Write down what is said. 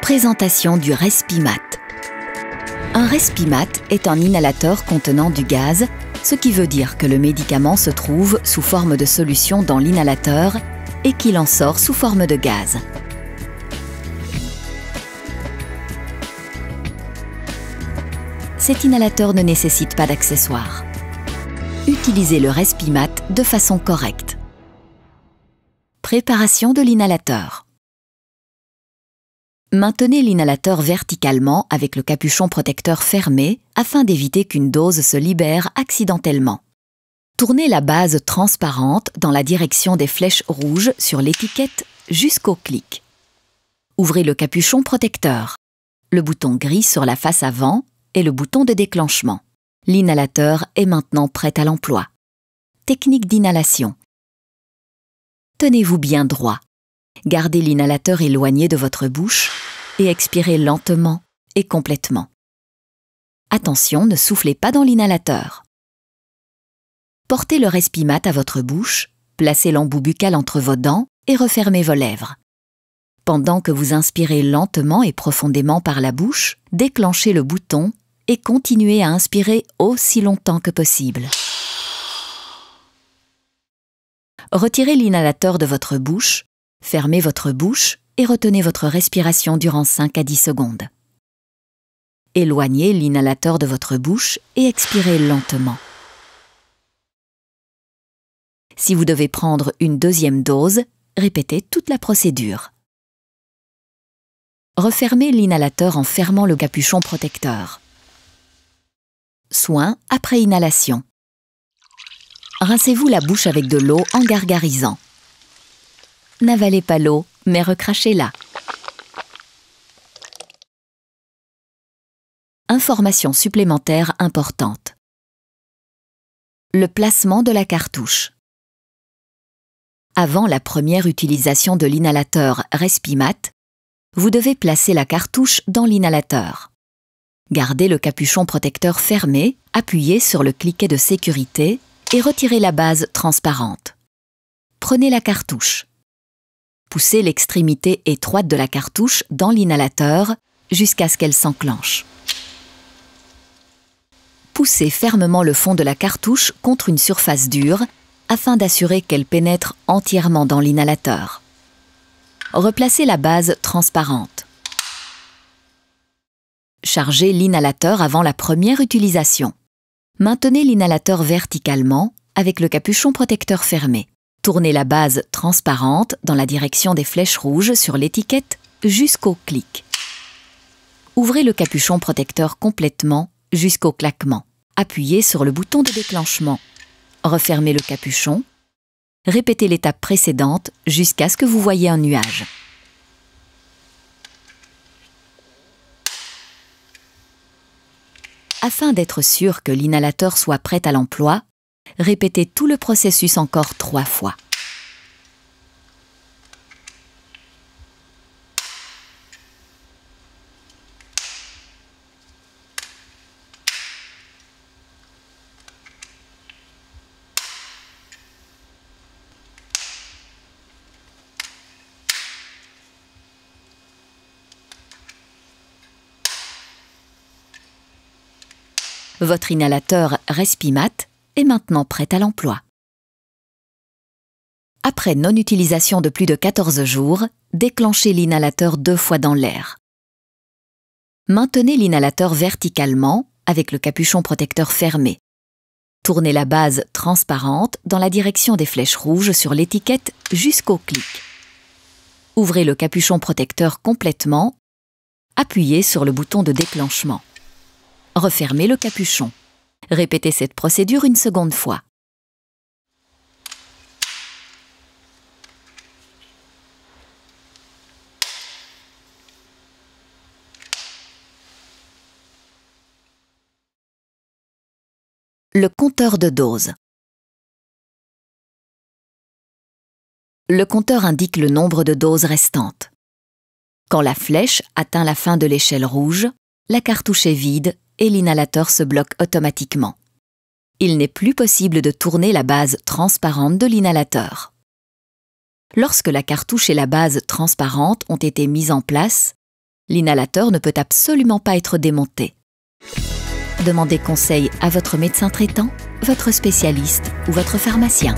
Présentation du Respimat. Un Respimat est un inhalateur contenant du gaz, ce qui veut dire que le médicament se trouve sous forme de solution dans l'inhalateur et qu'il en sort sous forme de gaz. Cet inhalateur ne nécessite pas d'accessoires. Utilisez le Respimat de façon correcte. Préparation de l'inhalateur. Maintenez l'inhalateur verticalement avec le capuchon protecteur fermé afin d'éviter qu'une dose se libère accidentellement. Tournez la base transparente dans la direction des flèches rouges sur l'étiquette jusqu'au clic. Ouvrez le capuchon protecteur, le bouton gris sur la face avant et le bouton de déclenchement. L'inhalateur est maintenant prêt à l'emploi. Technique d'inhalation. Tenez-vous bien droit. Gardez l'inhalateur éloigné de votre bouche et expirez lentement et complètement. Attention, ne soufflez pas dans l'inhalateur. Portez le Respimat à votre bouche, placez l'embout buccal entre vos dents et refermez vos lèvres. Pendant que vous inspirez lentement et profondément par la bouche, déclenchez le bouton et continuez à inspirer aussi longtemps que possible. Retirez l'inhalateur de votre bouche, fermez votre bouche et retenez votre respiration durant 5 à 10 secondes. Éloignez l'inhalateur de votre bouche et expirez lentement. Si vous devez prendre une deuxième dose, répétez toute la procédure. Refermez l'inhalateur en fermant le capuchon protecteur. Soin après inhalation. Rincez-vous la bouche avec de l'eau en gargarisant. N'avalez pas l'eau, mais recrachez-la. Information supplémentaire importante. Le placement de la cartouche. Avant la première utilisation de l'inhalateur Respimat, vous devez placer la cartouche dans l'inhalateur. Gardez le capuchon protecteur fermé, appuyez sur le cliquet de sécurité et retirez la base transparente. Prenez la cartouche. Poussez l'extrémité étroite de la cartouche dans l'inhalateur jusqu'à ce qu'elle s'enclenche. Poussez fermement le fond de la cartouche contre une surface dure afin d'assurer qu'elle pénètre entièrement dans l'inhalateur. Replacez la base transparente. Chargez l'inhalateur avant la première utilisation. Maintenez l'inhalateur verticalement avec le capuchon protecteur fermé. Tournez la base transparente dans la direction des flèches rouges sur l'étiquette jusqu'au clic. Ouvrez le capuchon protecteur complètement jusqu'au claquement. Appuyez sur le bouton de déclenchement. Refermez le capuchon. Répétez l'étape précédente jusqu'à ce que vous voyez un nuage. Afin d'être sûr que l'inhalateur soit prêt à l'emploi, répétez tout le processus encore 3 fois. Votre inhalateur Respimat est maintenant prêt à l'emploi. Après non-utilisation de plus de 14 jours, déclenchez l'inhalateur 2 fois dans l'air. Maintenez l'inhalateur verticalement avec le capuchon protecteur fermé. Tournez la base transparente dans la direction des flèches rouges sur l'étiquette jusqu'au clic. Ouvrez le capuchon protecteur complètement. Appuyez sur le bouton de déclenchement. Refermez le capuchon. Répétez cette procédure une seconde fois. Le compteur de dose. Le compteur indique le nombre de doses restantes. Quand la flèche atteint la fin de l'échelle rouge, la cartouche est vide et l'inhalateur se bloque automatiquement. Il n'est plus possible de tourner la base transparente de l'inhalateur. Lorsque la cartouche et la base transparente ont été mises en place, L'inhalateur ne peut absolument pas être démonté. Demandez conseil à votre médecin traitant, votre spécialiste ou votre pharmacien.